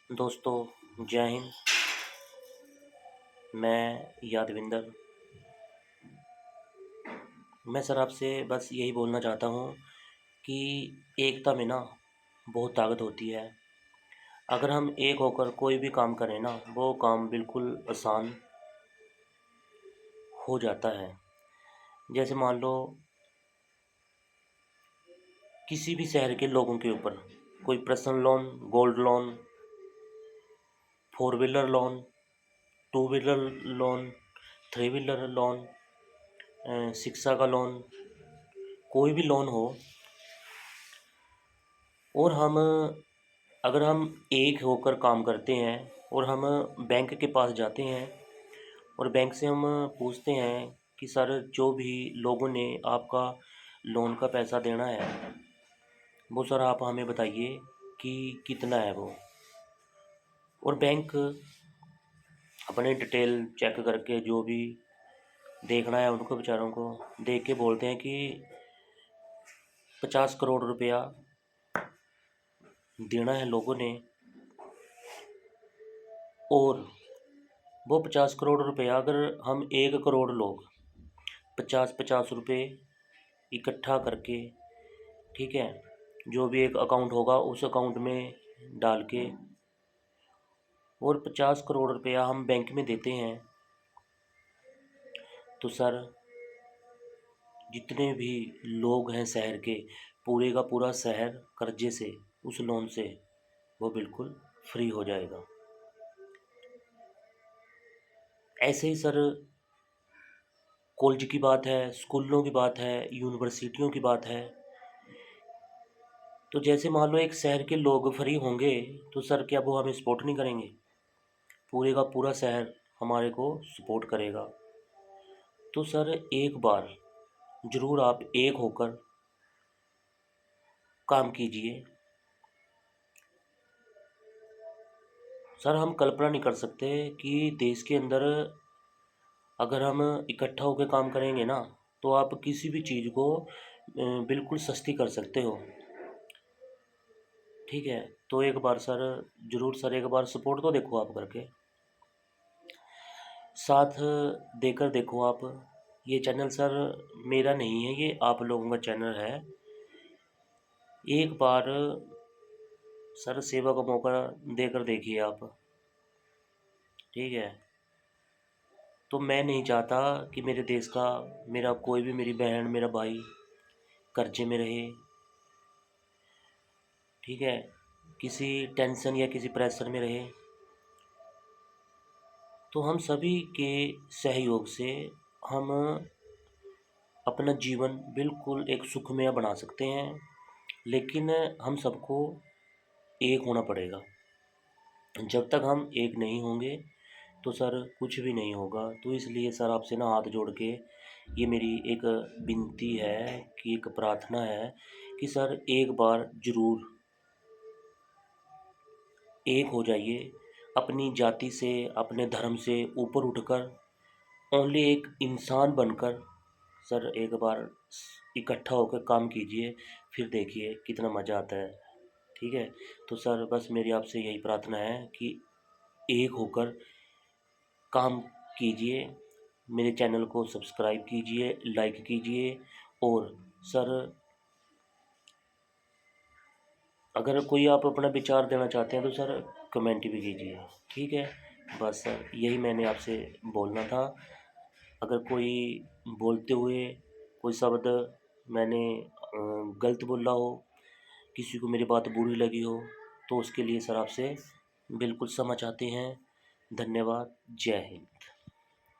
दोस्तों जय हिंद। मैं यादविंदर। मैं सर आपसे बस यही बोलना चाहता हूँ कि एकता में ना बहुत ताकत होती है। अगर हम एक होकर कोई भी काम करें ना, वो काम बिल्कुल आसान हो जाता है। जैसे मान लो किसी भी शहर के लोगों के ऊपर कोई personal loan, gold loan, four wheeler loan, two wheeler loan, three wheeler loan, शिक्षा का लोन, कोई भी लोन हो, और अगर हम एक होकर काम करते हैं और हम बैंक के पास जाते हैं और बैंक से हम पूछते हैं कि सर जो भी लोगों ने आपका लोन का पैसा देना है वो सर आप हमें बताइए कि कितना है वो। और बैंक अपने डिटेल चेक करके जो भी देखना है उनको बेचारों को देख के बोलते हैं कि 50 करोड़ रुपया देना है लोगों ने, और वो 50 करोड़ रुपया अगर हम 1 करोड़ लोग 50-50 रुपये इकट्ठा करके, ठीक है, जो भी एक अकाउंट होगा उस अकाउंट में डाल के और 50 करोड़ रुपया हम बैंक में देते हैं, तो सर जितने भी लोग हैं शहर के, पूरे का पूरा शहर कर्जे से, उस लोन से वो बिल्कुल फ्री हो जाएगा। ऐसे ही सर कॉलेज की बात है, स्कूलों की बात है, यूनिवर्सिटियों की बात है। तो जैसे मान लो एक शहर के लोग फ्री होंगे तो सर क्या वो हमें सपोर्ट नहीं करेंगे? पूरे का पूरा शहर हमारे को सपोर्ट करेगा। तो सर एक बार ज़रूर आप एक होकर काम कीजिए। सर हम कल्पना नहीं कर सकते कि देश के अंदर अगर हम इकट्ठा होकर काम करेंगे ना, तो आप किसी भी चीज़ को बिल्कुल सस्ती कर सकते हो। ठीक है, तो एक बार सर ज़रूर सर एक बार सपोर्ट तो देखो आप करके, साथ देकर देखो आप। ये चैनल सर मेरा नहीं है, ये आप लोगों का चैनल है। एक बार सर सेवा का मौका देकर देखिए आप। ठीक है, तो मैं नहीं चाहता कि मेरे देश का मेरा कोई भी, मेरी बहन, मेरा भाई कर्जे में रहे। ठीक है, किसी टेंशन या किसी प्रेशर में रहे। तो हम सभी के सहयोग से हम अपना जीवन बिल्कुल एक सुखमय बना सकते हैं, लेकिन हम सबको एक होना पड़ेगा। जब तक हम एक नहीं होंगे तो सर कुछ भी नहीं होगा। तो इसलिए सर आपसे ना हाथ जोड़ के ये मेरी एक विनती है, कि एक प्रार्थना है कि सर एक बार ज़रूर एक हो जाइए, अपनी जाति से, अपने धर्म से ऊपर उठकर ओनली एक इंसान बनकर सर एक बार इकट्ठा होकर काम कीजिए, फिर देखिए कितना मज़ा आता है। ठीक है, तो सर बस मेरी आपसे यही प्रार्थना है कि एक होकर काम कीजिए। मेरे चैनल को सब्सक्राइब कीजिए, लाइक कीजिए, और सर अगर कोई आप अपना विचार देना चाहते हैं तो सर कमेंट भी कीजिए। ठीक है, बस सर यही मैंने आपसे बोलना था। अगर कोई बोलते हुए कोई शब्द मैंने गलत बोला हो, किसी को मेरी बात बुरी लगी हो, तो उसके लिए सर आपसे बिल्कुल क्षमा चाहते हैं। धन्यवाद। जय हिंद।